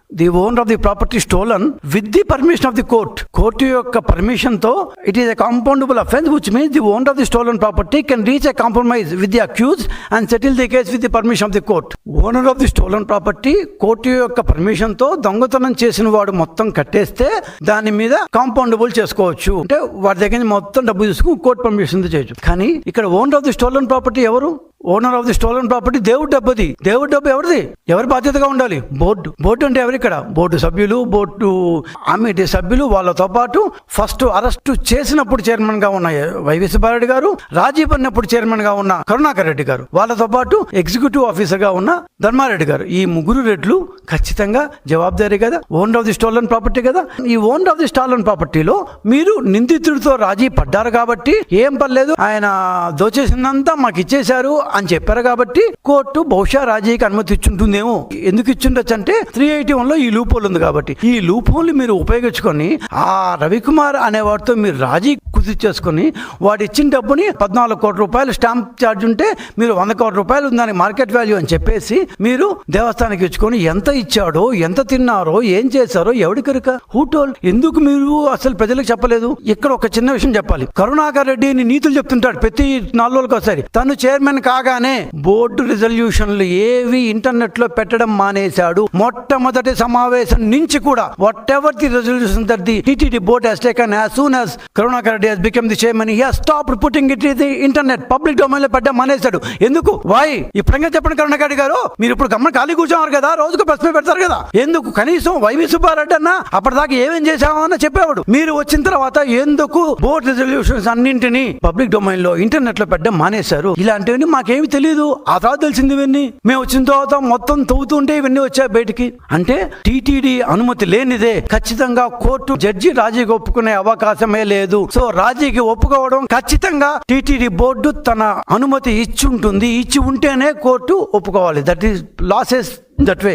The owner of the property stolen with the permission of the court. Court యొక్క permission తో it is a compoundable offence which means the owner of the stolen property can reach a compromise with the accuse and settle the case with the permission of the court. Owner of the stolen property court యొక్క permission తో దొంగతనం చేసిన వాడు మొత్తం కట్టేస్తే దాని మీద compoundable చేసుకోవచ్చు, అంటే వాడి దగ్గర నుంచి మొత్తం డబ్బు తీసుకుని కోర్టు పర్మిషన్ చేయొచ్చు. కానీ ఇక్కడ owner of the stolen property ఎవరు? Owner of the stolen property దేవుడి డబ్బుది. దేవుడి డబ్బు ఎవరిది? ఎవరి బాధ్యతగా ఉండాలి? బోర్డు అంటే ఎవరు? ఇక్కడ బోర్డు సభ్యులు, బోర్డు కమిటీ సభ్యులు, వాళ్ళతో పాటు ఫస్ట్ అరెస్ట్ చేసినప్పుడు చైర్మన్ గా ఉన్న వైవి సుబ్బారెడ్డి గారు, రాజీ పడినప్పుడు చైర్మన్ గా ఉన్న కరుణాకర్ రెడ్డి గారు, వాళ్ళతో పాటు ఎగ్జిక్యూటివ్ ఆఫీసర్ గా ఉన్న ధర్మారెడ్డి గారు, ఈ ముగ్గురు రెడ్లు ఖచ్చితంగా జవాబుదారీ కదా, owner of the stolen property కదా. ఈ ఓనర్ ఆఫ్ ది స్టోలన్ ప్రాపర్టీలో మీరు నిందితుడితో రాజీ పడ్డారు కాబట్టి ఏం పర్లేదు, ఆయన దోచేసిందంతా మాకు ఇచ్చేశారు అని చెప్పారు కాబట్టి కోర్టు బహుశా రాజీకి అనుమతి ఇచ్చుంటుందేమో. ఎందుకు ఇచ్చుండొచ్చు అంటే 381 లో ఈ లూప్ హోల్ ఉంది కాబట్టి ఈ లూప్ హోల్ మీరు ఉపయోగించుకొని ఆ రవికుమార్ అనే వాడితో మీరు రాజీ కుదిర్చేసుకొని వాడు ఇచ్చిన డబ్బుని 14 కోట్ల రూపాయలు స్టాంప్ ఛార్జ్ ఉంటే మీరు 100 కోట్ల రూపాయలు దాని మార్కెట్ వాల్యూ అని చెప్పేసి మీరు దేవస్థానానికి ఇచ్చుకొని ఎంత ఇచ్చాడో, ఎంత తిన్నారో, ఏం చేశారో ఎవడికరిక హూటోల్. ఎందుకు మీరు అసలు ప్రజలకు చెప్పలేదు? ఇక్కడ ఒక చిన్న విషయం చెప్పాలి. కరుణాకర్ రెడ్డిని నీతులు చెప్తుంటాడు ప్రతి 4 రోజులకు ఒకసారి. తను చైర్మన్ కాగానే బోర్డు రిజల్యూషన్లు ఏవి ఇంటర్నెట్ లో పెట్టడం మానేశాడు. మొట్టమొదటి సమావేశం నుంచి కూడా what ever the resolution that the TTD board has taken as soon as Karunakar Reddy has become the chairman, he has stopped putting it in the internet, public domain లో పెట్టడం మానేశాడు. ఎందుకు? వై? ఇప్పుడంగా చెప్పండి కరుణాకర్ రెడ్డి గారు, మీరు ఇప్పుడు గమ్మని ఖాళీ కూర్చోవారు కదా, రోజుకు ప్రశ్న పెడతారు కదా, ఎందుకు? కనీసం వైవి సుబ్బారెడ్డి అన్న అప్పటిదాకా ఏమేం చేశామో అన్న చెప్పేవాడు. మీరు వచ్చిన తర్వాత ఎందుకు బోర్డు రిజల్యూషన్స్ అన్నింటినీ పబ్లిక్ డొమైన్ లో ఇంటర్నెట్ లో పెట్టడం మానేశారు? ఇలాంటివన్నీ మాకేమి తెలియదు. ఆ తర్వాత తెలిసింది ఇవన్నీ. మేము వచ్చిన తర్వాత మొత్తం తవ్వుతుంటే ఇవన్నీ వచ్చాయి బయటికి. అంటే టీటీడీ అనుమతి లేనిదే ఖచ్చితంగా కోర్టు జడ్జి రాజీకి ఒప్పుకునే అవకాశమే లేదు. సో రాజీకి ఒప్పుకోవడం ఖచ్చితంగా టీటీడీ బోర్డు తన అనుమతి ఇచ్చి ఉంటుంది. ఇచ్చి ఉంటేనే కోర్టు ఒప్పుకోవాలి. That is law says that way.